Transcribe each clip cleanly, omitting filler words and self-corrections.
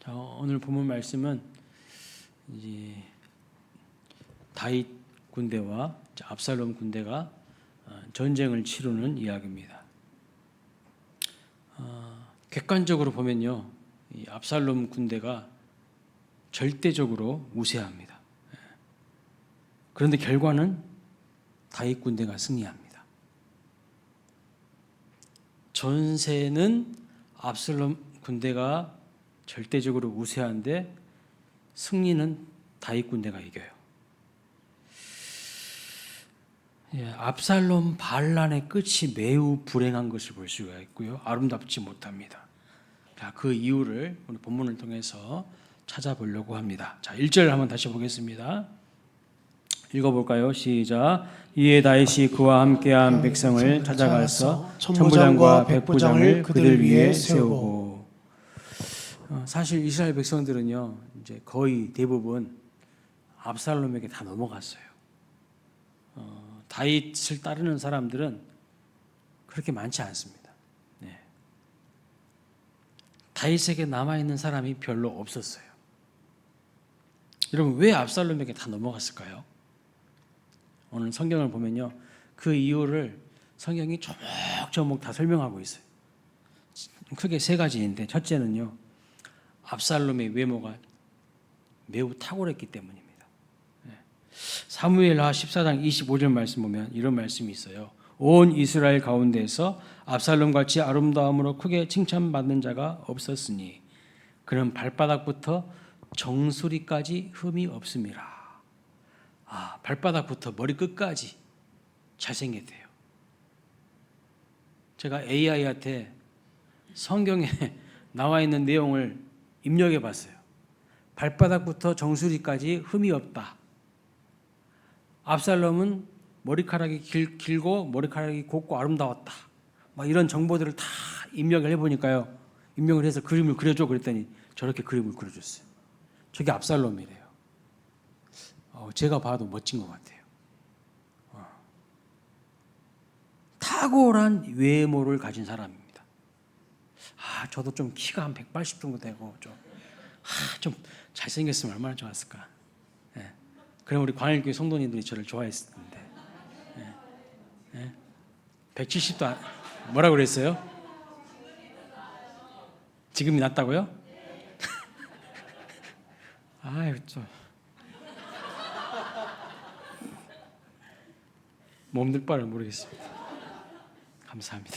오늘 본문 말씀은 이제 다윗 군대와 압살롬 군대가 전쟁을 치르는 이야기입니다. 객관적으로 보면요, 이 압살롬 군대가 절대적으로 우세합니다. 그런데 결과는 다윗 군대가 승리합니다. 전세는 압살롬 군대가 절대적으로 우세한데 승리는 다윗 군대가 이겨요. 압살롬 반란의 끝이 매우 불행한 것을 볼 수가 있고요, 아름답지 못합니다. 자, 그 이유를 오늘 본문을 통해서 찾아보려고 합니다. 자, 1절 한번 다시 보겠습니다. 읽어볼까요? 시작. 이에 다윗이 그와 함께한 백성을 찾아가서 천부장과 백부장을 그들 위에 세우고. 사실 이스라엘 백성들은요, 이제 거의 대부분 압살롬에게 다 넘어갔어요. 다윗을 따르는 사람들은 그렇게 많지 않습니다. 다윗에게 남아있는 사람이 별로 없었어요. 여러분, 왜 압살롬에게 다 넘어갔을까요? 오늘 성경을 보면요, 그 이유를 성경이 조목조목 다 설명하고 있어요. 크게 세 가지인데, 첫째는요, 압살롬의 외모가 매우 탁월했기 때문입니다. 사무엘하 14장 25절 말씀 보면 이런 말씀이 있어요. 온 이스라엘 가운데에서 압살롬같이 아름다움으로 크게 칭찬받는 자가 없었으니 그는 발바닥부터 정수리까지 흠이 없음이라. 발바닥부터 머리끝까지 잘생겼대요. 제가 AI한테 성경에 나와 있는 내용을 입력해 봤어요. 발바닥부터 정수리까지 흠이 없다. 압살롬은 머리카락이 길고 머리카락이 곱고 아름다웠다. 막 이런 정보들을 다 입력을 해보니까요, 입력을 해서 그림을 그려줘 그랬더니 저렇게 그림을 그려줬어요. 저게 압살롬이래요. 제가 봐도 멋진 것 같아요. 탁월한 외모를 가진 사람입니다. 저도 좀 키가 한 180 정도 되고 좀 잘생겼으면 얼마나 좋았을까. 그럼 우리 광일교회 성도님들이 저를 좋아했을 텐데. 170도 뭐라고 그랬어요? 지금이 낫다고요? 좀 몸둘 바를 모르겠습니다. 감사합니다.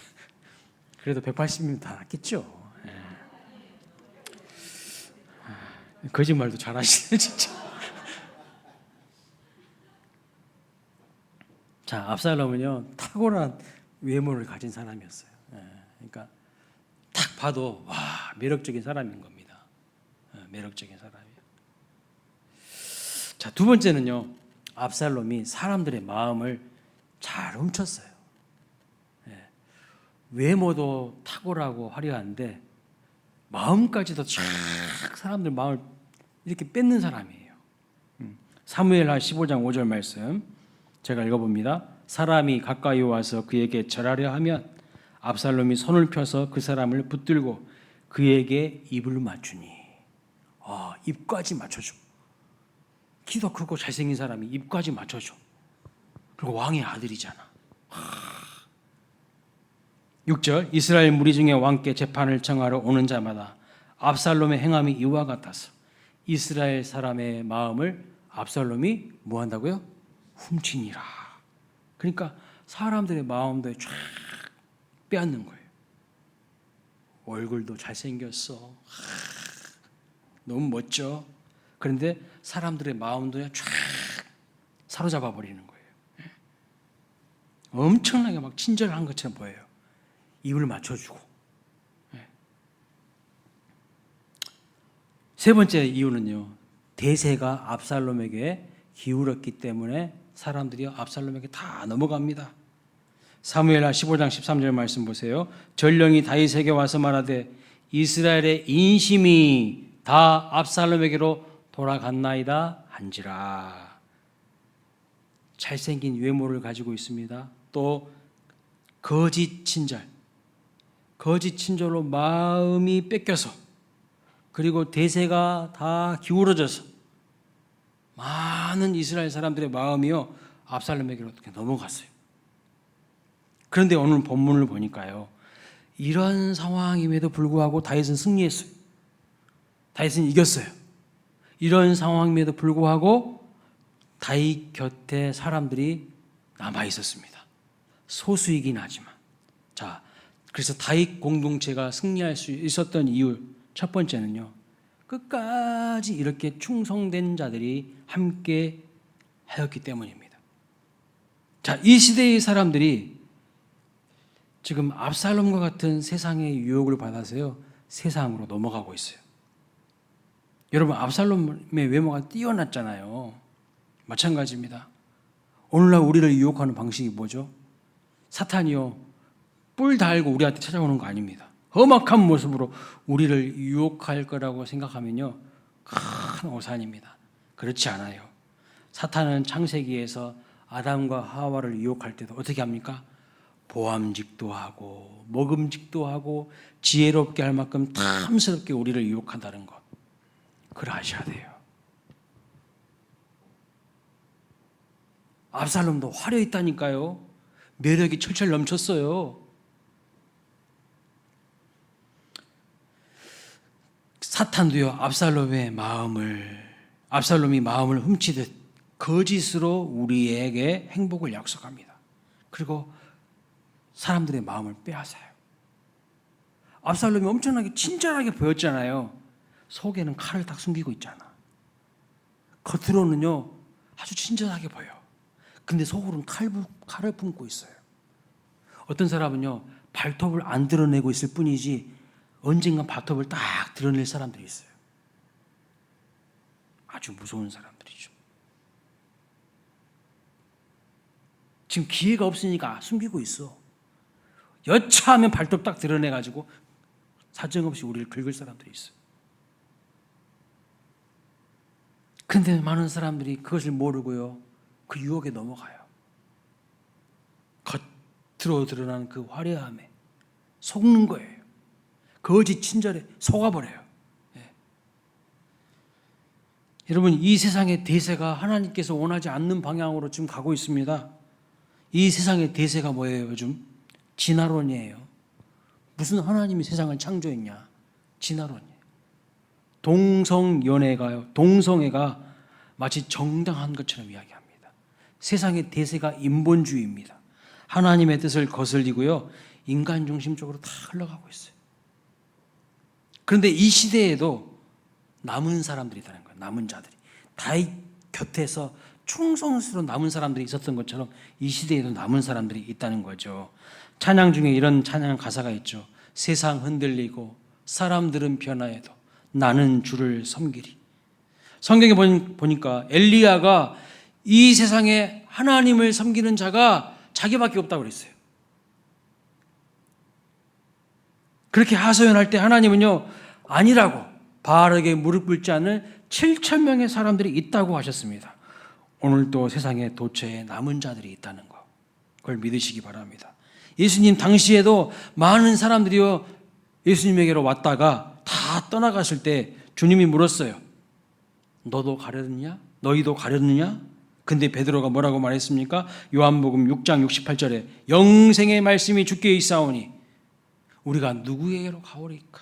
그래도 180이면 다 낫겠죠. 거짓말도 잘하시네 진짜. 자, 압살롬은요, 탁월한 외모를 가진 사람이었어요. 그러니까 딱 봐도 매력적인 사람인 겁니다. 매력적인 사람이에요. 자, 두 번째는요, 압살롬이 사람들의 마음을 잘 훔쳤어요. 외모도 탁월하고 화려한데 마음까지도 쫙 사람들 마음을 이렇게 뺏는 사람이에요. 사무엘하 15장 5절 말씀 제가 읽어봅니다. 사람이 가까이 와서 그에게 절하려 하면 압살롬이 손을 펴서 그 사람을 붙들고 그에게 입을 맞추니. 입까지 맞춰줘. 키도 크고 잘생긴 사람이 입까지 맞춰줘. 그리고 왕의 아들이잖아. 6절 이스라엘 무리 중에 왕께 재판을 청하러 오는 자마다 압살롬의 행함이 이와 같아서 이스라엘 사람의 마음을 압살롬이 뭐 한다고요? 훔치니라. 그러니까 사람들의 마음도 쫙 빼앗는 거예요. 얼굴도 잘생겼어. 너무 멋져. 그런데 사람들의 마음도 쫙 사로잡아 버리는 거예요. 엄청나게 막 친절한 것처럼 보여요. 입을 맞춰주고. 세 번째 이유는요, 대세가 압살롬에게 기울었기 때문에 사람들이 압살롬에게 다 넘어갑니다. 사무엘하 15장 13절 말씀 보세요. 전령이 다윗에게 와서 말하되 이스라엘의 인심이 다 압살롬에게로 돌아갔나이다 한지라. 잘생긴 외모를 가지고 있습니다. 또 거짓 친절로 마음이 뺏겨서 그리고 대세가 다 기울어져서 많은 이스라엘 사람들의 마음이요 압살롬에게로 어떻게 넘어갔어요. 그런데 오늘 본문을 보니까요, 이런 상황임에도 불구하고 다윗은 승리했어요. 다윗은 이겼어요. 이런 상황임에도 불구하고 다윗 곁에 사람들이 남아 있었습니다. 소수이긴 하지만. 자, 그래서 다윗 공동체가 승리할 수 있었던 이유 첫 번째는요, 끝까지 이렇게 충성된 자들이 함께 하였기 때문입니다. 자, 이 시대의 사람들이 지금 압살롬과 같은 세상의 유혹을 받아서요, 세상으로 넘어가고 있어요. 여러분, 압살롬의 외모가 뛰어났잖아요. 마찬가지입니다. 오늘날 우리를 유혹하는 방식이 뭐죠? 사탄이요, 뿔 달고 우리한테 찾아오는 거 아닙니다. 험악한 모습으로 우리를 유혹할 거라고 생각하면요, 큰 오산입니다. 그렇지 않아요. 사탄은 창세기에서 아담과 하와를 유혹할 때도 어떻게 합니까? 보암직도 하고 먹음직도 하고 지혜롭게 할 만큼 탐스럽게 우리를 유혹한다는 것, 그걸 아셔야 돼요. 압살롬도 화려했다니까요. 매력이 철철 넘쳤어요. 사탄도요, 압살롬이 마음을 훔치듯 거짓으로 우리에게 행복을 약속합니다. 그리고 사람들의 마음을 빼앗아요. 압살롬이 엄청나게 친절하게 보였잖아요. 속에는 칼을 딱 숨기고 있잖아. 겉으로는요 아주 친절하게 보여. 근데 속으로는 칼을 품고 있어요. 어떤 사람은요 발톱을 안 드러내고 있을 뿐이지 언젠가 발톱을 딱 드러낼 사람들이 있어요. 아주 무서운 사람들이죠. 지금 기회가 없으니까 숨기고 있어. 여차하면 발톱 딱 드러내가지고 사정없이 우리를 긁을 사람들이 있어요. 근데 많은 사람들이 그것을 모르고요, 그 유혹에 넘어가요. 겉으로 드러나는 그 화려함에 속는 거예요. 거짓 친절에 속아버려요. 예. 여러분, 이 세상의 대세가 하나님께서 원하지 않는 방향으로 지금 가고 있습니다. 이 세상의 대세가 뭐예요? 요즘 진화론이에요. 무슨 하나님이 세상을 창조했냐? 진화론이에요. 동성애가 마치 정당한 것처럼 이야기합니다. 세상의 대세가 인본주의입니다. 하나님의 뜻을 거슬리고요, 인간 중심적으로 다 흘러가고 있어요. 그런데 이 시대에도 남은 사람들이 있다는 거예요. 남은 자들이. 다윗 곁에서 충성스러운 남은 사람들이 있었던 것처럼 이 시대에도 남은 사람들이 있다는 거죠. 찬양 중에 이런 찬양 가사가 있죠. 세상 흔들리고 사람들은 변화해도 나는 주를 섬기리. 성경에 보니까 엘리야가 이 세상에 하나님을 섬기는 자가 자기밖에 없다고 그랬어요. 그렇게 하소연할 때 하나님은요, 아니라고, 바알에게 무릎 꿇지 않을 7,000명의 사람들이 있다고 하셨습니다. 오늘도 세상에 도처에 남은 자들이 있다는 것, 그걸 믿으시기 바랍니다. 예수님 당시에도 많은 사람들이요 예수님에게로 왔다가 다 떠나갔을 때 주님이 물었어요. 너도 가려느냐? 너희도 가려느냐? 근데 베드로가 뭐라고 말했습니까? 요한복음 6장 68절에 영생의 말씀이 주께 있사오니 우리가 누구에게로 가오리까?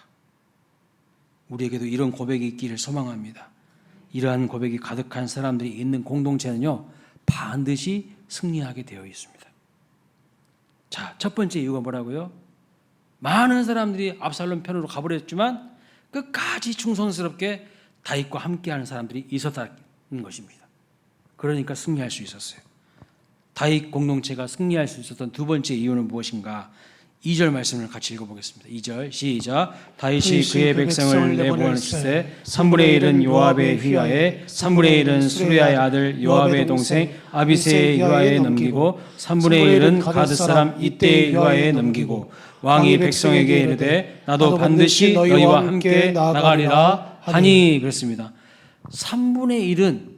우리에게도 이런 고백이 있기를 소망합니다. 이러한 고백이 가득한 사람들이 있는 공동체는요, 반드시 승리하게 되어 있습니다. 자, 첫 번째 이유가 뭐라고요? 많은 사람들이 압살롬 편으로 가버렸지만 끝까지 충성스럽게 다윗과 함께하는 사람들이 있었다는 것입니다. 그러니까 승리할 수 있었어요. 다윗 공동체가 승리할 수 있었던 두 번째 이유는 무엇인가? 2절 말씀을 같이 읽어보겠습니다. 2절 시작. 다윗이 그의 백성을 내보냈을 3분의 1은 요압의 휘하에 3분의 1은 수르야의 아들 요압의 동생 아비새의 휘하에 넘기고 3분의 1은 가드 사람 이때의 휘하에 넘기고 왕이 백성에게 이르되 나도 반드시 너희와 함께 나가리라 하니. 그렇습니다. 3분의 1은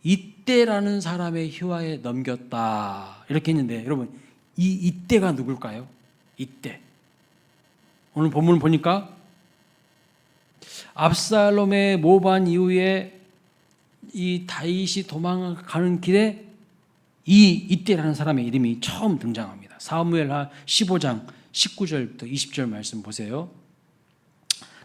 이때라는 사람의 휘하에 넘겼다 이렇게 했는데, 여러분 이때가 누굴까요? 이때. 오늘 본문을 보니까 압살롬의 모반 이후에 이 다윗이 도망가는 길에 이때라는 사람의 이름이 처음 등장합니다. 사무엘하 15장 19절부터 20절 말씀 보세요.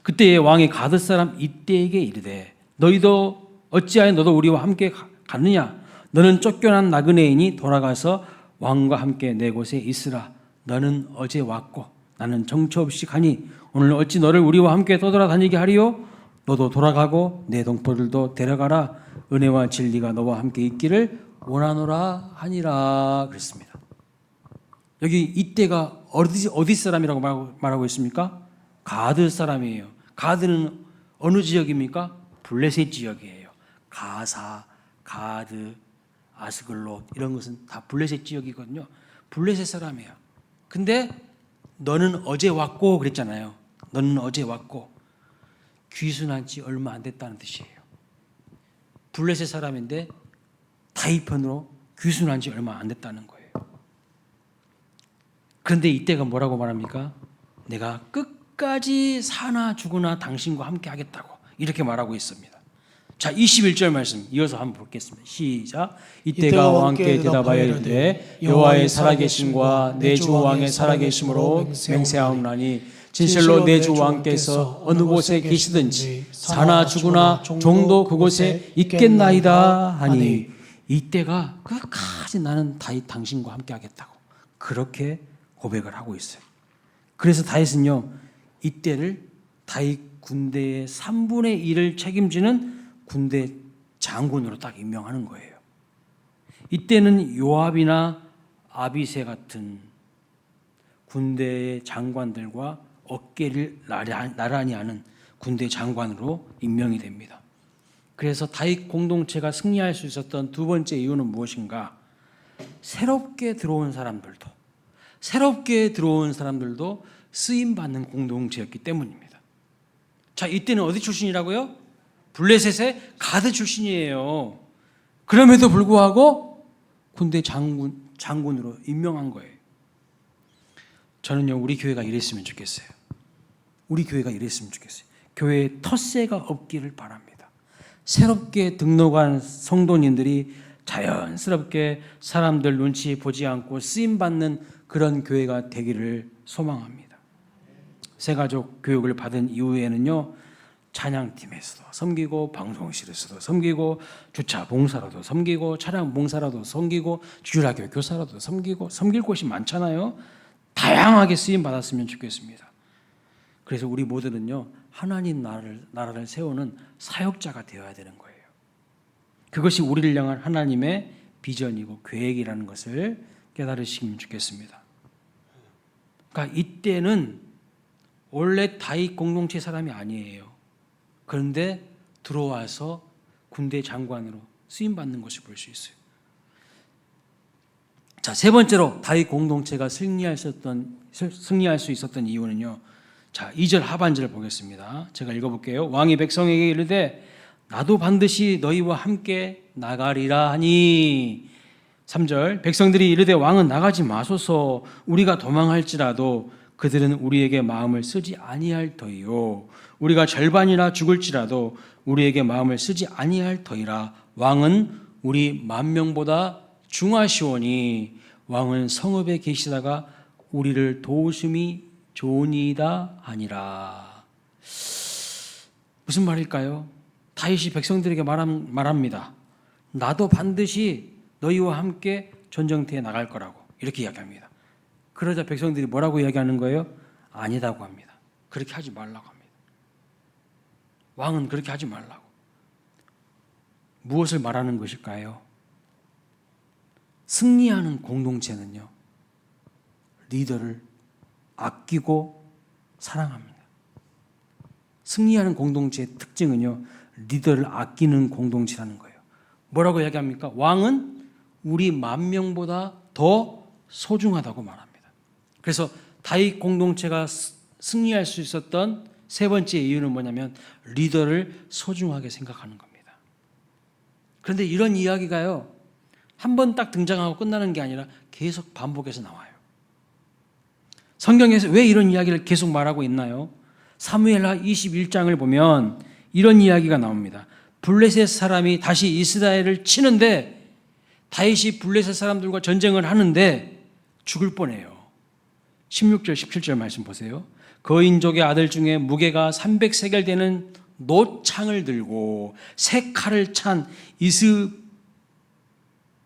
그때의 왕이 가드 사람 이때에게 이르되 너희도 어찌하여 너도 우리와 함께 갔느냐? 너는 쫓겨난 나그네이니 돌아가서 왕과 함께 내 곳에 있으라. 너는 어제 왔고 나는 정처 없이 가니 오늘 어찌 너를 우리와 함께 떠돌아다니게 하리요? 너도 돌아가고 내 동포들도 데려가라. 은혜와 진리가 너와 함께 있기를 원하노라 하니라 그랬습니다. 여기 이때가 어디 사람이라고 말하고 있습니까? 가드 사람이에요. 가드는 어느 지역입니까? 블레셋 지역이에요. 가사, 가드, 아스글롯 이런 것은 다 블레셋 지역이거든요. 블레셋 사람이에요. 근데 너는 어제 왔고 그랬잖아요. 너는 어제 왔고 귀순한 지 얼마 안 됐다는 뜻이에요. 블레셋 사람인데 다윗 편으로 귀순한 지 얼마 안 됐다는 거예요. 그런데 이때가 뭐라고 말합니까? 내가 끝까지 사나 죽으나 당신과 함께 하겠다고 이렇게 말하고 있습니다. 자, 21절 말씀 이어서 한번 보겠습니다. 시작. 이때가 왕께 대답하여 이르되 여호와의 살아계심과 내 주 왕의 살아계심으로 맹세하옵나니 진실로 내 주 왕께서 어느 곳에 계시든지 사나 죽으나 종도 그곳에 있겠나이다 하니 이때가 끝까지 나는 다윗 당신과 함께 하겠다고 그렇게 고백을 하고 있어요. 그래서 다윗은요 이때를 다윗 군대의 3분의 1을 책임지는 군대 장군으로 딱 임명하는 거예요. 이때는 요압이나 아비새 같은 군대의 장관들과 어깨를 나란히 하는 군대 장관으로 임명이 됩니다. 그래서 다윗 공동체가 승리할 수 있었던 두 번째 이유는 무엇인가? 새롭게 들어온 사람들도 쓰임받는 공동체였기 때문입니다. 자, 이때는 어디 출신이라고요? 블레셋의 가드 출신이에요. 그럼에도 불구하고 군대 장군으로 임명한 거예요. 저는요 우리 교회가 이랬으면 좋겠어요. 교회에 텃세가 없기를 바랍니다. 새롭게 등록한 성도님들이 자연스럽게 사람들 눈치 보지 않고 쓰임받는 그런 교회가 되기를 소망합니다. 새가족 교육을 받은 이후에는요 찬양팀에서도 섬기고 방송실에서도 섬기고 주차 봉사로도 섬기고 차량 봉사로도 섬기고 주일학교 교사로도 섬기고 섬길 곳이 많잖아요. 다양하게 쓰임 받았으면 좋겠습니다. 그래서 우리 모두는요 하나님 나라를 세우는 사역자가 되어야 되는 거예요. 그것이 우리를 향한 하나님의 비전이고 계획이라는 것을 깨달으시면 좋겠습니다. 그러니까 이때는 원래 다윗 공동체 사람이 아니에요. 그런데 들어와서 군대 장관으로 쓰임 받는 것을 볼 수 있어요. 자, 세 번째로 다윗 공동체가 승리할 수 있었던 이유는요. 자, 2절 하반절을 보겠습니다. 제가 읽어볼게요. 왕이 백성에게 이르되 나도 반드시 너희와 함께 나가리라 하니 3절 백성들이 이르되 왕은 나가지 마소서 우리가 도망할지라도 그들은 우리에게 마음을 쓰지 아니할 터이요 우리가 절반이나 죽을지라도 우리에게 마음을 쓰지 아니할 터이라 왕은 우리 10,000명보다 중하시오니 왕은 성읍에 계시다가 우리를 도우심이 좋으니이다 하니라. 무슨 말일까요? 다윗이 백성들에게 말합니다. 나도 반드시 너희와 함께 전쟁터에 나갈 거라고 이렇게 이야기합니다. 그러자 백성들이 뭐라고 이야기하는 거예요? 아니다고 합니다. 그렇게 하지 말라고 합니다. 왕은 그렇게 하지 말라고. 무엇을 말하는 것일까요? 승리하는 공동체는요 리더를 아끼고 사랑합니다. 승리하는 공동체의 특징은요 리더를 아끼는 공동체라는 거예요. 뭐라고 이야기합니까? 왕은 우리 10,000명보다 더 소중하다고 말합니다. 그래서 다윗 공동체가 승리할 수 있었던 세 번째 이유는 뭐냐면 리더를 소중하게 생각하는 겁니다. 그런데 이런 이야기가요 한 번 딱 등장하고 끝나는 게 아니라 계속 반복해서 나와요. 성경에서 왜 이런 이야기를 계속 말하고 있나요? 사무엘하 21장을 보면 이런 이야기가 나옵니다. 블레셋 사람이 다시 이스라엘을 치는데 다윗이 블레셋 사람들과 전쟁을 하는데 죽을 뻔해요. 16절 17절 말씀 보세요. 거인족의 아들 중에 무게가 300세겔 되는 노창을 들고 새 칼을 찬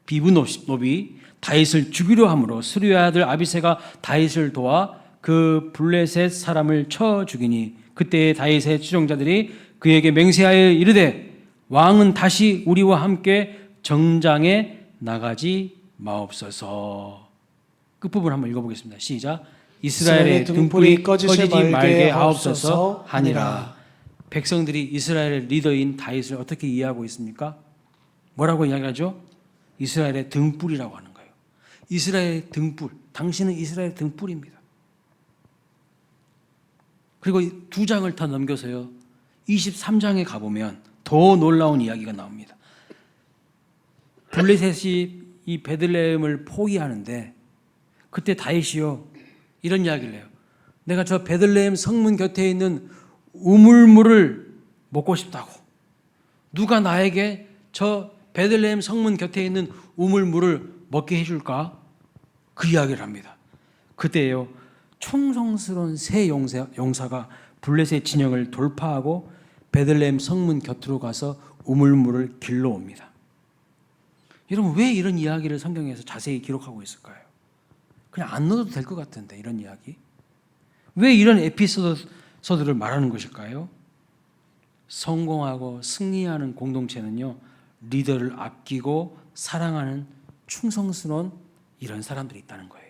이스비브노비 다윗을 죽이려 함으로 스루의 아들 아비새가 다윗을 도와 그 블레셋 사람을 쳐 죽이니 그때 다윗의 추종자들이 그에게 맹세하여 이르되 왕은 다시 우리와 함께 정장에 나가지 마옵소서. 끝부분 한번 읽어보겠습니다. 시작. 이스라엘의 등불이 꺼지지 말게 하옵소서 하니라. 백성들이 이스라엘의 리더인 다윗을 어떻게 이해하고 있습니까? 뭐라고 이야기하죠? 이스라엘의 등불이라고 하는 거예요. 이스라엘의 등불. 당신은 이스라엘의 등불입니다. 그리고 2장을 더 넘겨서요. 23장에 가보면 더 놀라운 이야기가 나옵니다. 블레셋이 이 베들레헴을 포위하는데 그때 다윗이요 이런 이야기를 해요. 내가 저 베들레헴 성문 곁에 있는 우물물을 먹고 싶다고. 누가 나에게 저 베들레헴 성문 곁에 있는 우물물을 먹게 해줄까? 그 이야기를 합니다. 그때요 충성스러운 새 용사가 블레셋 진영을 돌파하고 베들레헴 성문 곁으로 가서 우물물을 길러옵니다. 여러분 왜 이런 이야기를 성경에서 자세히 기록하고 있을까요? 그냥 안 넣어도 될 것 같은데 이런 이야기. 왜 이런 에피소드를 말하는 것일까요? 성공하고 승리하는 공동체는요 리더를 아끼고 사랑하는 충성스러운 이런 사람들이 있다는 거예요.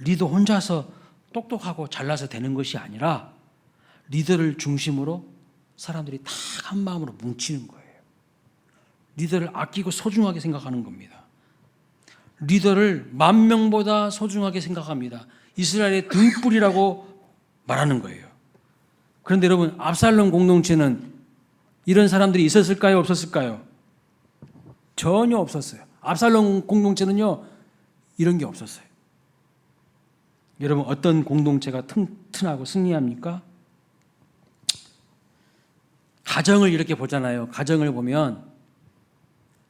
리더 혼자서 똑똑하고 잘나서 되는 것이 아니라 리더를 중심으로 사람들이 다 한 마음으로 뭉치는 거예요. 리더를 아끼고 소중하게 생각하는 겁니다. 리더를 10,000명보다 소중하게 생각합니다. 이스라엘의 등불이라고 말하는 거예요. 그런데 여러분 압살롬 공동체는 이런 사람들이 있었을까요? 없었을까요? 전혀 없었어요. 압살롬 공동체는요 이런 게 없었어요. 여러분 어떤 공동체가 튼튼하고 승리합니까? 가정을 이렇게 보잖아요. 가정을 보면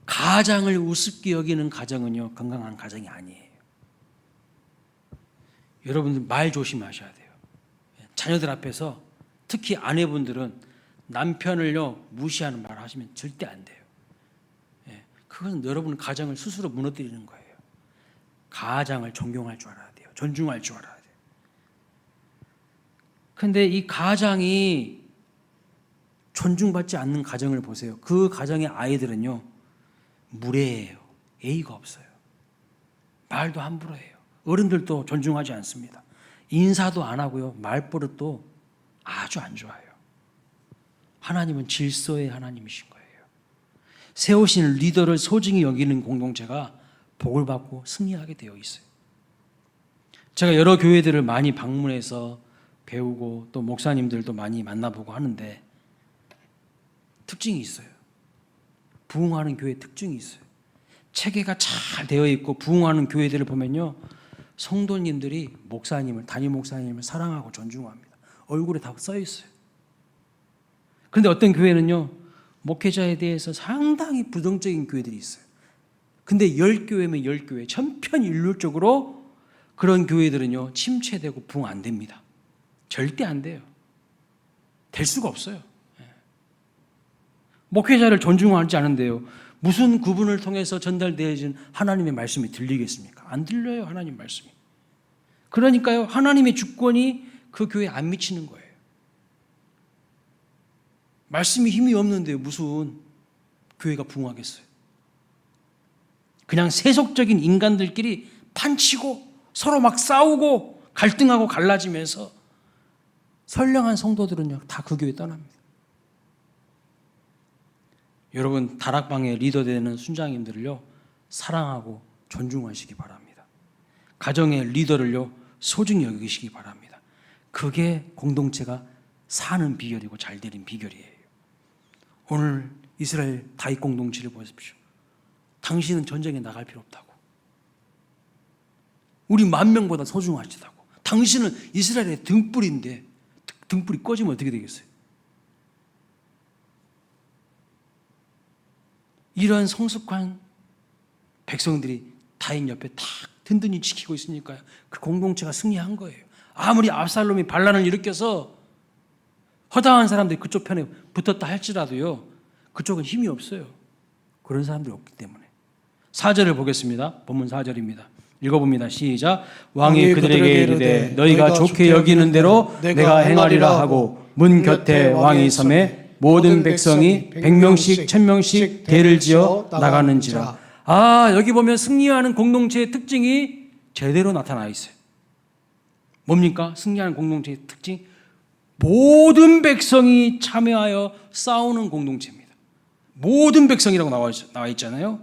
가장을 우습게 여기는 가정은요 건강한 가정이 아니에요. 여러분들 말 조심하셔야 돼요. 자녀들 앞에서 특히 아내분들은 남편을요 무시하는 말을 하시면 절대 안 돼요. 그건 여러분 가정을 스스로 무너뜨리는 거예요. 가장을 존경할 줄 알아야 돼요. 존중할 줄 알아야 돼요. 그런데 이 가장이 존중받지 않는 가정을 보세요. 그 가정의 아이들은요 무례해요. 예의가 없어요. 말도 함부로 해요. 어른들도 존중하지 않습니다. 인사도 안 하고요. 말버릇도 아주 안 좋아요. 하나님은 질서의 하나님이신 거예요. 세우신 리더를 소중히 여기는 공동체가 복을 받고 승리하게 되어 있어요. 제가 여러 교회들을 많이 방문해서 배우고 또 목사님들도 많이 만나보고 하는데 특징이 있어요. 부흥하는 교회 특징이 있어요. 체계가 잘 되어 있고 부흥하는 교회들을 보면요 성도님들이 목사님을 담임 목사님을 사랑하고 존중합니다. 얼굴에 다 써 있어요. 그런데 어떤 교회는요 목회자에 대해서 상당히 부정적인 교회들이 있어요. 근데 10교회면 10교회 천편일률적으로 그런 교회들은요 침체되고 부흥 안 됩니다. 절대 안 돼요. 될 수가 없어요. 목회자를 존중하지 않은데요 무슨 구분을 통해서 전달되어진 하나님의 말씀이 들리겠습니까? 안 들려요. 하나님 말씀이. 그러니까요 하나님의 주권이 그 교회에 안 미치는 거예요. 말씀이 힘이 없는데요 무슨 교회가 부흥하겠어요? 그냥 세속적인 인간들끼리 판치고 서로 막 싸우고 갈등하고 갈라지면서 선량한 성도들은요 다 그 교회 떠납니다. 여러분 다락방의 리더 되는 순장님들을요 사랑하고 존중하시기 바랍니다. 가정의 리더를요 소중히 여기시기 바랍니다. 그게 공동체가 사는 비결이고 잘 되는 비결이에요. 오늘 이스라엘 다윗 공동체를 보십시오. 당신은 전쟁에 나갈 필요 없다고. 우리 10,000명보다 소중하시다고. 당신은 이스라엘의 등불인데 등불이 꺼지면 어떻게 되겠어요? 이런 성숙한 백성들이 다윗 옆에 탁 든든히 지키고 있으니까요. 그 공동체가 승리한 거예요. 아무리 압살롬이 반란을 일으켜서 허당한 사람들이 그쪽 편에 붙었다 할지라도요. 그쪽은 힘이 없어요. 그런 사람들이 없기 때문에. 4절을 보겠습니다. 본문 4절입니다. 읽어봅니다. 시작. 왕이 그들에게 이르되 너희가 좋게 여기는 대로 내가 행하리라 하고 문 곁에 왕이 섬에 모든 백성이 100명씩 1000명씩 대를 지어 나가는지라. 여기 보면 승리하는 공동체의 특징이 제대로 나타나 있어요. 뭡니까? 승리하는 공동체의 특징? 모든 백성이 참여하여 싸우는 공동체입니다. 모든 백성이라고 나와 있잖아요.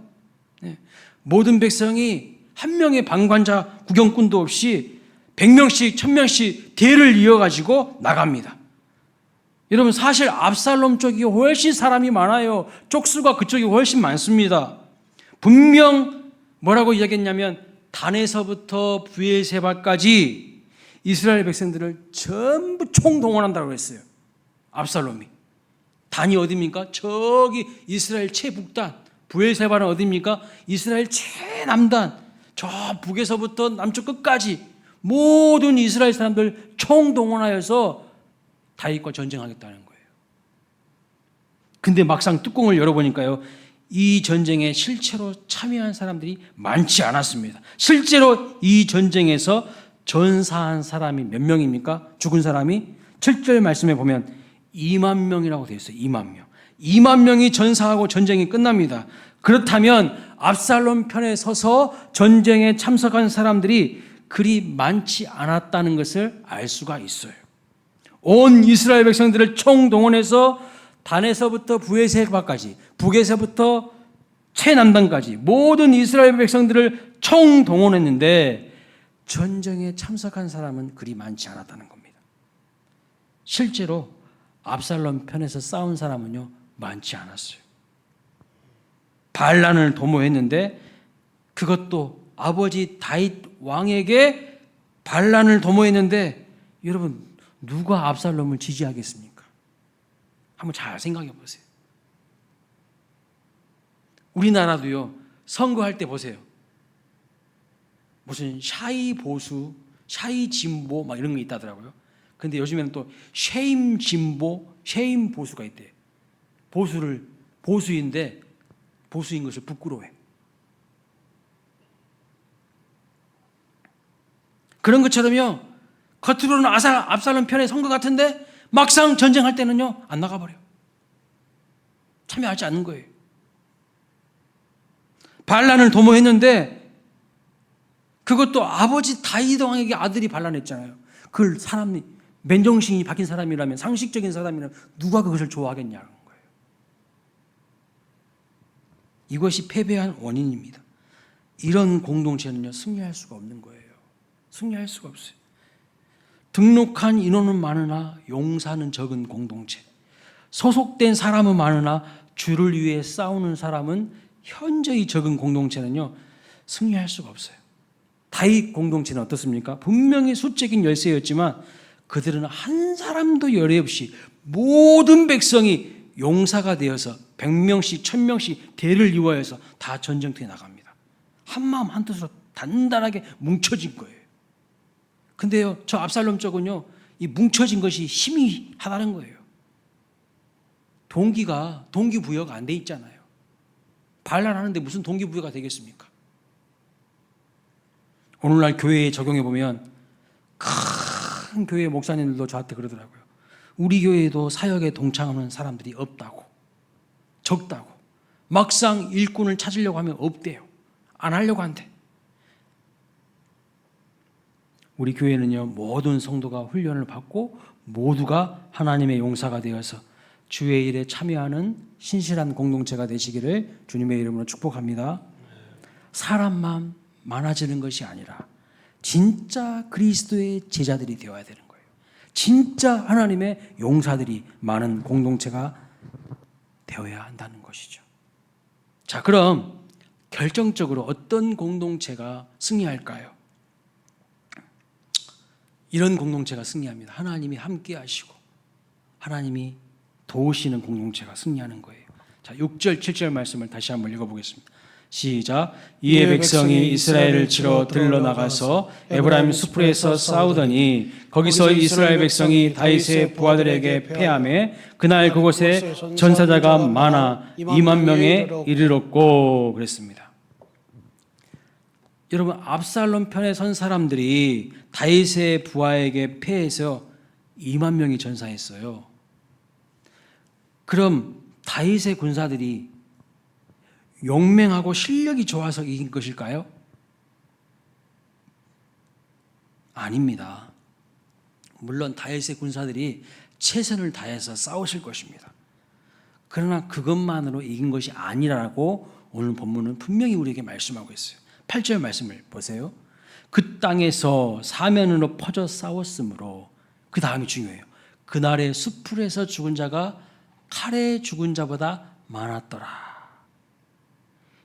네. 모든 백성이 한 명의 방관자 구경꾼도 없이 100명씩 1000명씩 대를 이어가지고 나갑니다. 여러분 사실 압살롬 쪽이 훨씬 사람이 많아요. 쪽수가 그쪽이 훨씬 많습니다. 분명 뭐라고 이야기했냐면 단에서부터 브엘세바까지 이스라엘 백성들을 전부 총동원한다고 했어요. 압살롬이. 단이 어디입니까? 저기 이스라엘 최북단. 브엘세바는 어디입니까? 이스라엘 최남단. 저 북에서부터 남쪽 끝까지 모든 이스라엘 사람들 총동원하여서 다윗과 전쟁하겠다는 거예요. 근데 막상 뚜껑을 열어보니까요, 이 전쟁에 실제로 참여한 사람들이 많지 않았습니다. 실제로 이 전쟁에서 전사한 사람이 몇 명입니까? 죽은 사람이 7절 말씀에 보면 2만 명이라고 되어 있어요. 2만 명. 2만 명이 전사하고 전쟁이 끝납니다. 그렇다면 압살롬 편에 서서 전쟁에 참석한 사람들이 그리 많지 않았다는 것을 알 수가 있어요. 온 이스라엘 백성들을 총동원해서 단에서부터 브엘세바까지, 북에서부터 최남단까지 모든 이스라엘 백성들을 총동원했는데 전쟁에 참석한 사람은 그리 많지 않았다는 겁니다. 실제로 압살롬 편에서 싸운 사람은요, 많지 않았어요. 반란을 도모했는데 그것도 아버지 다윗 왕에게 반란을 도모했는데 여러분 누가 압살롬을 지지하겠습니까? 한번 잘 생각해 보세요. 우리나라도요, 선거할 때 보세요. 무슨 샤이 보수, 샤이 진보 막 이런 게 있다더라고요. 근데 요즘에는 또 쉐임 진보, 쉐임 보수가 있대요. 보수인데 보수인 것을 부끄러워해. 그런 것처럼요, 겉으로는 압살롬 편의 선거 같은데 막상 전쟁할 때는요, 안 나가버려. 참여하지 않는 거예요. 반란을 도모했는데 그것도 아버지 다윗 왕에게 아들이 반란했잖아요. 그걸 사람이 맨정신이 박힌 사람이라면, 상식적인 사람이라면 누가 그것을 좋아하겠냐는 거예요. 이것이 패배한 원인입니다. 이런 공동체는요, 승리할 수가 없는 거예요. 승리할 수가 없어요. 등록한 인원은 많으나 용사는 적은 공동체, 소속된 사람은 많으나 주를 위해 싸우는 사람은 현저히 적은 공동체는요, 승리할 수가 없어요. 다윗 공동체는 어떻습니까? 분명히 수적인 열세였지만 그들은 한 사람도 열애 없이 모든 백성이 용사가 되어서 100명씩 1000명씩 대를 이루어서 다 전쟁터에 나갑니다. 한마음 한뜻으로 단단하게 뭉쳐진 거예요. 근데요, 저 압살롬 쪽은요, 이 뭉쳐진 것이 힘이 하다는 거예요. 동기부여가 안 돼 있잖아요. 반란하는데 무슨 동기부여가 되겠습니까? 오늘날 교회에 적용해 보면 큰 교회 목사님들도 저한테 그러더라고요. 우리 교회에도 사역에 동참하는 사람들이 없다고, 적다고, 막상 일꾼을 찾으려고 하면 없대요. 안 하려고 한대. 우리 교회는요, 모든 성도가 훈련을 받고 모두가 하나님의 용사가 되어서 주의 일에 참여하는 신실한 공동체가 되시기를 주님의 이름으로 축복합니다. 사람만 많아지는 것이 아니라 진짜 그리스도의 제자들이 되어야 되는 거예요. 진짜 하나님의 용사들이 많은 공동체가 되어야 한다는 것이죠. 자, 그럼 결정적으로 어떤 공동체가 승리할까요? 이런 공동체가 승리합니다. 하나님이 함께 하시고 하나님이 도우시는 공동체가 승리하는 거예요. 자, 6절 7절 말씀을 다시 한번 읽어보겠습니다. 시작. 이에 백성이 이스라엘을 치러 들러나가서 에브라임 수풀에서 싸우더니 거기서 이스라엘 백성이 다윗의 부하들에게 패하매 그날 그곳에 전사자가 많아 2만 명에 이르렀고 그랬습니다. 여러분, 압살롬 편에 선 사람들이 다윗의 부하에게 패해서 2만 명이 전사했어요. 그럼 다윗의 군사들이 용맹하고 실력이 좋아서 이긴 것일까요? 아닙니다. 물론 다윗의 군사들이 최선을 다해서 싸우실 것입니다. 그러나 그것만으로 이긴 것이 아니라고 오늘 본문은 분명히 우리에게 말씀하고 있어요. 8절 말씀을 보세요. 그 땅에서 사면으로 퍼져 싸웠으므로, 그 다음이 중요해요. 그날의 수풀에서 죽은 자가 칼에 죽은 자보다 많았더라.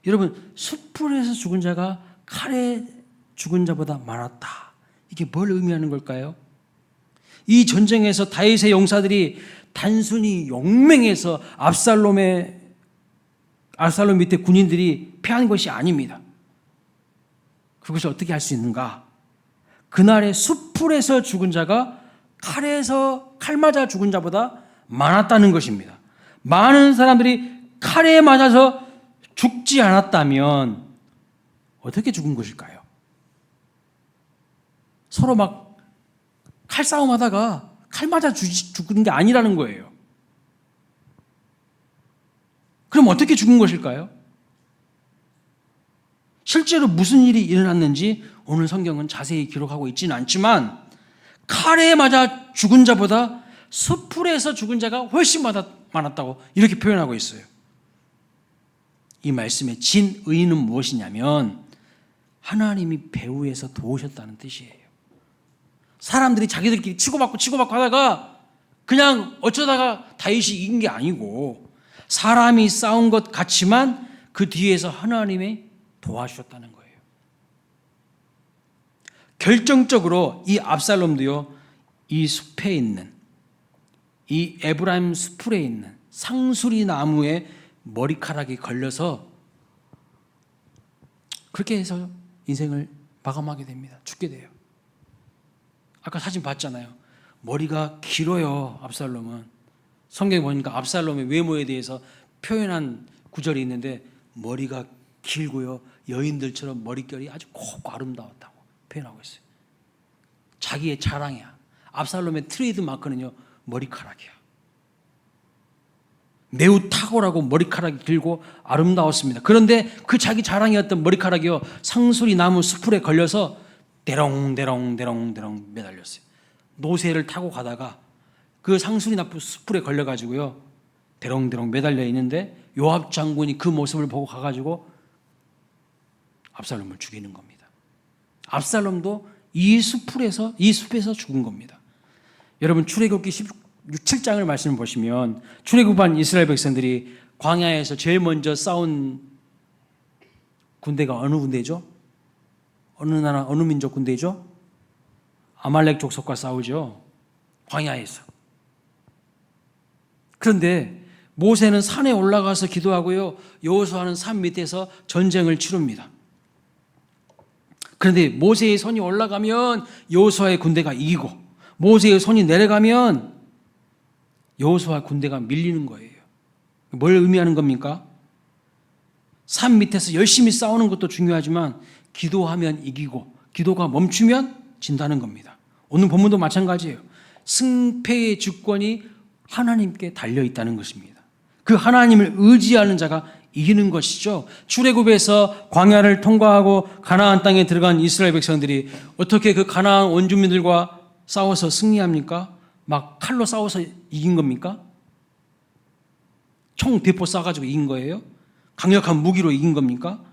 여러분, 수풀에서 죽은 자가 칼에 죽은 자보다 많았다. 이게 뭘 의미하는 걸까요? 이 전쟁에서 다윗의 용사들이 단순히 용맹해서 압살롬 밑에 군인들이 패한 것이 아닙니다. 그것이 어떻게 할 수 있는가? 그날의 수풀에서 죽은 자가 칼 맞아 죽은 자보다 많았다는 것입니다. 많은 사람들이 칼에 맞아서 죽지 않았다면 어떻게 죽은 것일까요? 서로 막 칼싸움 하다가 칼 맞아 죽은 게 아니라는 거예요. 그럼 어떻게 죽은 것일까요? 실제로 무슨 일이 일어났는지 오늘 성경은 자세히 기록하고 있지는 않지만 칼에 맞아 죽은 자보다 수풀에서 죽은 자가 훨씬 많았다고 이렇게 표현하고 있어요. 이 말씀의 진의는 무엇이냐면 하나님이 배후에서 도우셨다는 뜻이에요. 사람들이 자기들끼리 치고받고 하다가 그냥 어쩌다가 다윗이 이긴 게 아니고 사람이 싸운 것 같지만 그 뒤에서 하나님이 도와주셨다는 거예요. 결정적으로 이 압살롬도요, 이 숲에 있는, 이 에브라임 수풀에 있는 상수리 나무에 머리카락이 걸려서 그렇게 해서 인생을 마감하게 됩니다. 죽게 돼요. 아까 사진 봤잖아요. 머리가 길어요, 압살롬은. 성경에 보니까 압살롬의 외모에 대해서 표현한 구절이 있는데 머리가 길고요, 여인들처럼 머릿결이 아주 곱고 아름다웠다고 표현하고 있어요. 자기의 자랑이야. 압살롬의 트레이드 마크는요, 머리카락이야. 매우 탁월하고 머리카락이 길고 아름다웠습니다. 그런데 그 자기 자랑이었던 머리카락이요, 상수리 나무 수풀에 걸려서 대롱대롱 매달렸어요. 노새를 타고 가다가 그 상수리 나무 수풀에 걸려가지고요, 대롱대롱 매달려 있는데 요압 장군이 그 모습을 보고 가가지고 압살롬을 죽이는 겁니다. 압살롬도 이 숲에서 죽은 겁니다. 여러분, 출애굽기 7장을 말씀을 보시면 출애굽한 이스라엘 백성들이 광야에서 제일 먼저 싸운 군대가 어느 군대죠? 어느 나라, 어느 민족 군대죠? 아말렉 족속과 싸우죠. 광야에서. 그런데 모세는 산에 올라가서 기도하고요, 여호수아는 산 밑에서 전쟁을 치릅니다. 그런데 모세의 손이 올라가면 여호수아의 군대가 이기고 모세의 손이 내려가면 여호수아 군대가 밀리는 거예요. 뭘 의미하는 겁니까? 산 밑에서 열심히 싸우는 것도 중요하지만 기도하면 이기고 기도가 멈추면 진다는 겁니다. 오늘 본문도 마찬가지예요. 승패의 주권이 하나님께 달려 있다는 것입니다. 그 하나님을 의지하는 자가 이기는 것이죠. 출애굽에서 광야를 통과하고 가나안 땅에 들어간 이스라엘 백성들이 어떻게 그 가나안 원주민들과 싸워서 승리합니까? 막 칼로 싸워서 이긴 겁니까? 총 대포 쏴가지고 이긴 거예요? 강력한 무기로 이긴 겁니까?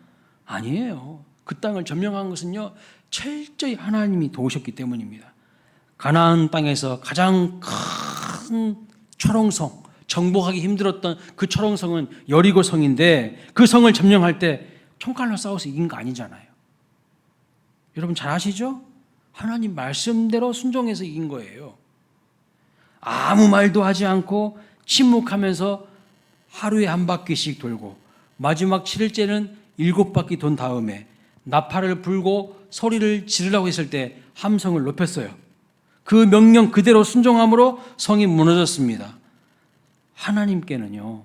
아니에요. 그 땅을 점령한 것은요, 철저히 하나님이 도우셨기 때문입니다. 가나안 땅에서 가장 큰 초롱성, 정복하기 힘들었던 그 초롱성은 여리고 성인데 그 성을 점령할 때 총칼로 싸워서 이긴 거 아니잖아요. 여러분 잘 아시죠? 하나님 말씀대로 순종해서 이긴 거예요. 아무 말도 하지 않고 침묵하면서 하루에 한 바퀴씩 돌고 마지막 7일째는 7바퀴 돈 다음에 나팔을 불고 소리를 지르라고 했을 때 함성을 높였어요. 그 명령 그대로 순종함으로 성이 무너졌습니다. 하나님께는요,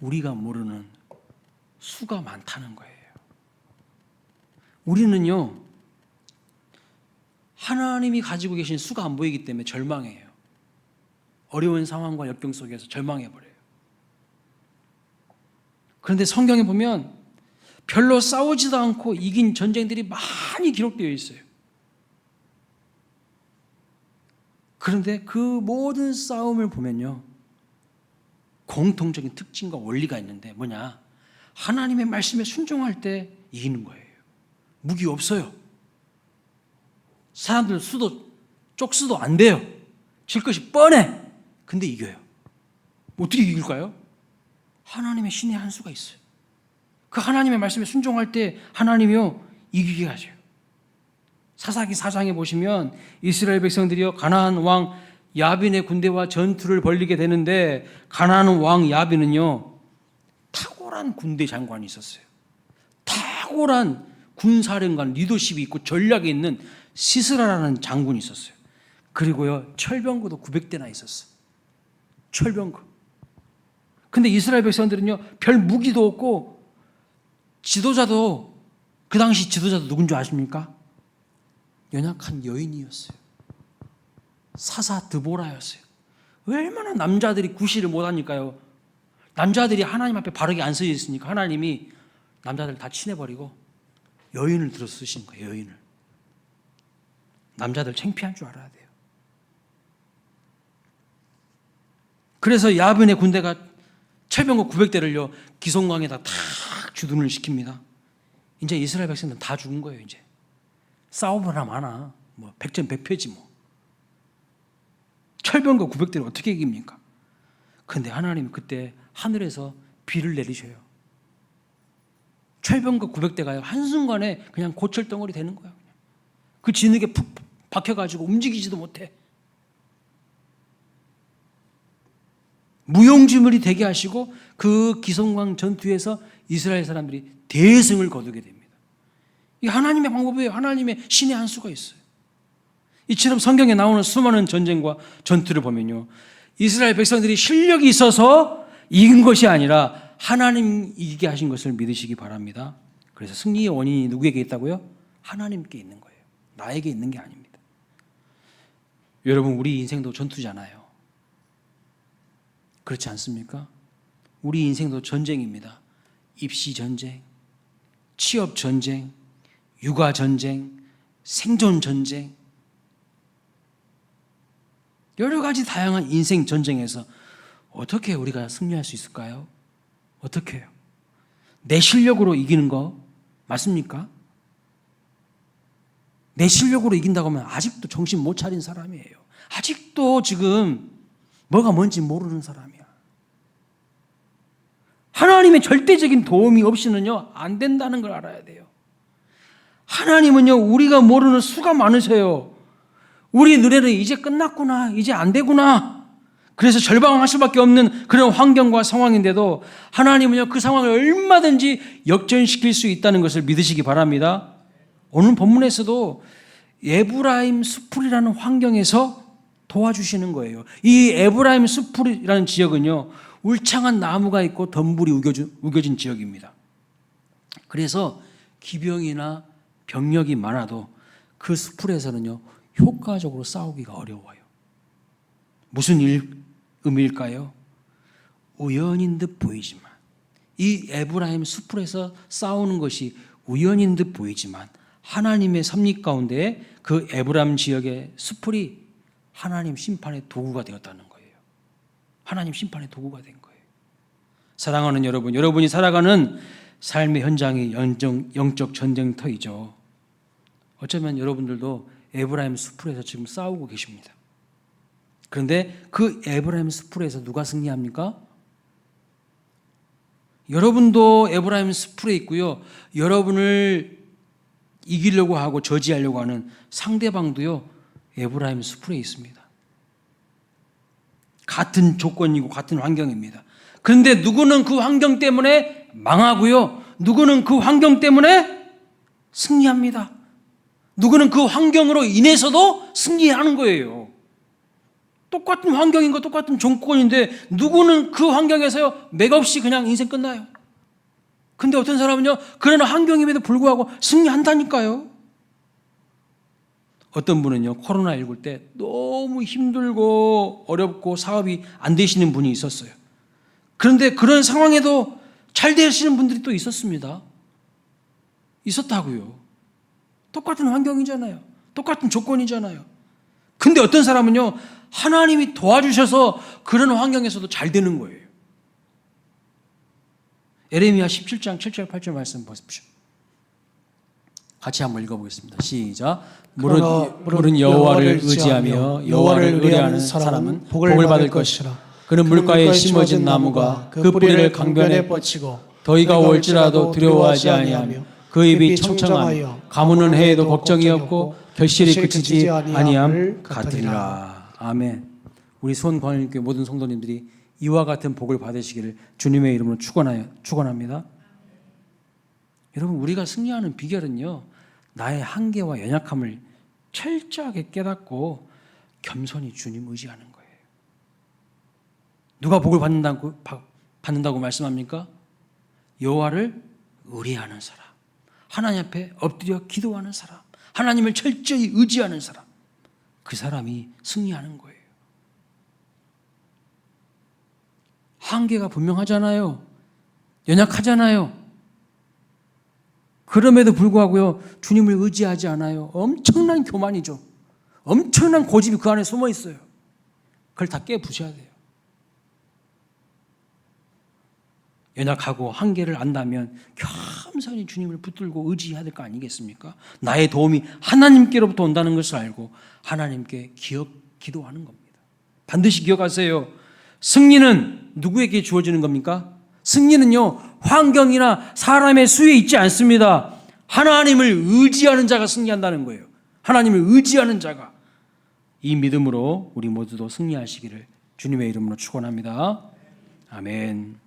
우리가 모르는 수가 많다는 거예요. 우리는요, 하나님이 가지고 계신 수가 안 보이기 때문에 절망해요. 어려운 상황과 역경 속에서 절망해버려요. 그런데 성경에 보면 별로 싸우지도 않고 이긴 전쟁들이 많이 기록되어 있어요. 그런데 그 모든 싸움을 보면요, 공통적인 특징과 원리가 있는데 뭐냐? 하나님의 말씀에 순종할 때 이기는 거예요. 무기 없어요. 사람들 수도 쪽수도 안 돼요. 질 것이 뻔해. 근데 이겨요. 어떻게 이길까요? 하나님의 신의 한 수가 있어요. 그 하나님의 말씀에 순종할 때 하나님이요 이기게 하셔요. 사사기 4장에 보시면 이스라엘 백성들이요 가나안 왕 야빈의 군대와 전투를 벌이게 되는데, 가나안 왕 야빈은요 탁월한 군대 장관이 있었어요. 탁월한 군사령관 리더십이 있고 전략이 있는 시스라라는 장군이 있었어요. 그리고요 철병거도 900대나 있었어요. 철병거. 근데 이스라엘 백성들은요 별 무기도 없고, 지도자도 그 당시 지도자도 누군 줄 아십니까? 연약한 여인이었어요. 사사 드보라였어요. 얼마나 남자들이 구실을 못하니까요. 남자들이 하나님 앞에 바르게 안 서 있으니까 하나님이 남자들 다 치내버리고 여인을 들어 쓰신 거예요. 여인을. 남자들 창피한 줄 알아야 돼요. 그래서 야빈의 군대가 철병거 900대를요 기송강에다 탁 주둔을 시킵니다. 이제 이스라엘 백성들은 다 죽은 거예요. 이제 싸우거나 마나 뭐 백전백패지 뭐. 철병거 900대를 어떻게 이깁니까? 그런데 하나님 그때 하늘에서 비를 내리셔요. 철병거 900대가요 한순간에 그냥 고철덩어리 되는 거예요. 그 진흙에 푹 박혀가지고 움직이지도 못해. 무용지물이 되게 하시고 그 기송강 전투에서 이스라엘 사람들이 대승을 거두게 됩니다. 이 하나님의 방법이에요. 하나님의 신의 한 수가 있어요. 이처럼 성경에 나오는 수많은 전쟁과 전투를 보면요, 이스라엘 백성들이 실력이 있어서 이긴 것이 아니라 하나님 이기게 하신 것을 믿으시기 바랍니다. 그래서 승리의 원인이 누구에게 있다고요? 하나님께 있는 거예요. 나에게 있는 게 아닙니다. 여러분, 우리 인생도 전투잖아요. 그렇지 않습니까? 우리 인생도 전쟁입니다. 입시 전쟁, 취업 전쟁, 육아 전쟁, 생존 전쟁, 여러 가지 다양한 인생 전쟁에서 어떻게 우리가 승리할 수 있을까요? 어떻게 해요? 내 실력으로 이기는 거 맞습니까? 내 실력으로 이긴다고 하면 아직도 정신 못 차린 사람이에요. 아직도 지금 뭐가 뭔지 모르는 사람이야. 하나님의 절대적인 도움이 없이는요 안 된다는 걸 알아야 돼요. 하나님은요 우리가 모르는 수가 많으세요. 우리 눈에는 이제 끝났구나, 이제 안 되구나, 그래서 절망할 수밖에 없는 그런 환경과 상황인데도 하나님은요 그 상황을 얼마든지 역전시킬 수 있다는 것을 믿으시기 바랍니다. 오늘 본문에서도 에브라임 숲풀이라는 환경에서 도와주시는 거예요. 이 에브라임 숲풀이라는 지역은요 울창한 나무가 있고 덤불이 우겨진 지역입니다. 그래서 기병이나 병력이 많아도 그 숲풀에서는요 효과적으로 싸우기가 어려워요. 무슨 의미일까요? 우연인 듯 보이지만, 이 에브라임 숲풀에서 싸우는 것이 우연인 듯 보이지만 하나님의 섭리 가운데 그 에브라임 지역의 숲풀이 하나님 심판의 도구가 되었다는 거예요. 하나님 심판의 도구가 된 거예요. 사랑하는 여러분, 여러분이 살아가는 삶의 현장이 영적 전쟁터이죠. 어쩌면 여러분들도 에브라임 숲풀에서 지금 싸우고 계십니다. 그런데 그 에브라임 숲풀에서 누가 승리합니까? 여러분도 에브라임 숲풀에 있고요, 여러분을 이기려고 하고 저지하려고 하는 상대방도요 에브라임 숲풀에 있습니다. 같은 조건이고 같은 환경입니다. 그런데 누구는 그 환경 때문에 망하고요. 누구는 그 환경 때문에 승리합니다. 누구는 그 환경으로 인해서도 승리하는 거예요. 똑같은 환경인 거 똑같은 조건인데 누구는 그 환경에서 맥없이 그냥 인생 끝나요. 근데 어떤 사람은요, 그런 환경임에도 불구하고 승리한다니까요. 어떤 분은요, 코로나19 때 너무 힘들고 어렵고 사업이 안 되시는 분이 있었어요. 그런데 그런 상황에도 잘 되시는 분들이 또 있었습니다. 있었다고요. 똑같은 환경이잖아요. 똑같은 조건이잖아요. 근데 어떤 사람은요, 하나님이 도와주셔서 그런 환경에서도 잘 되는 거예요. 에레미야 17장 7절 8절 말씀 보십시오. 같이 한번 읽어보겠습니다. 시작. 물은 여호와를 의지하며 여호와를 의뢰하는 사람은 복을 받을 것이라. 그는 물가에 심어진 나무가 그 뿌리를 강변에 뻗치고 더위가 올지라도 두려워하지 아니하며 그 입이 청청하며 가무는 해에도 걱정이 없고 결실이 그치지 아니함 같으리라. 아멘. 우리 수원광일교회 모든 성도님들이 이와 같은 복을 받으시기를 주님의 이름으로 축원합니다. 여러분, 우리가 승리하는 비결은요, 나의 한계와 연약함을 철저하게 깨닫고 겸손히 주님 의지하는 거예요. 누가 복을 받는다고 말씀합니까? 여호와를 의뢰하는 사람, 하나님 앞에 엎드려 기도하는 사람, 하나님을 철저히 의지하는 사람, 그 사람이 승리하는 거예요. 한계가 분명하잖아요. 연약하잖아요. 그럼에도 불구하고요, 주님을 의지하지 않아요. 엄청난 교만이죠. 엄청난 고집이 그 안에 숨어 있어요. 그걸 다 깨부셔야 돼요. 연약하고 한계를 안다면 겸손히 주님을 붙들고 의지해야 될 거 아니겠습니까? 나의 도움이 하나님께로부터 온다는 것을 알고 하나님께 기도하는 겁니다. 반드시 기억하세요. 승리는 누구에게 주어지는 겁니까? 승리는요, 환경이나 사람의 수에 있지 않습니다. 하나님을 의지하는 자가 승리한다는 거예요. 하나님을 의지하는 자가. 이 믿음으로 우리 모두도 승리하시기를 주님의 이름으로 축원합니다. 아멘.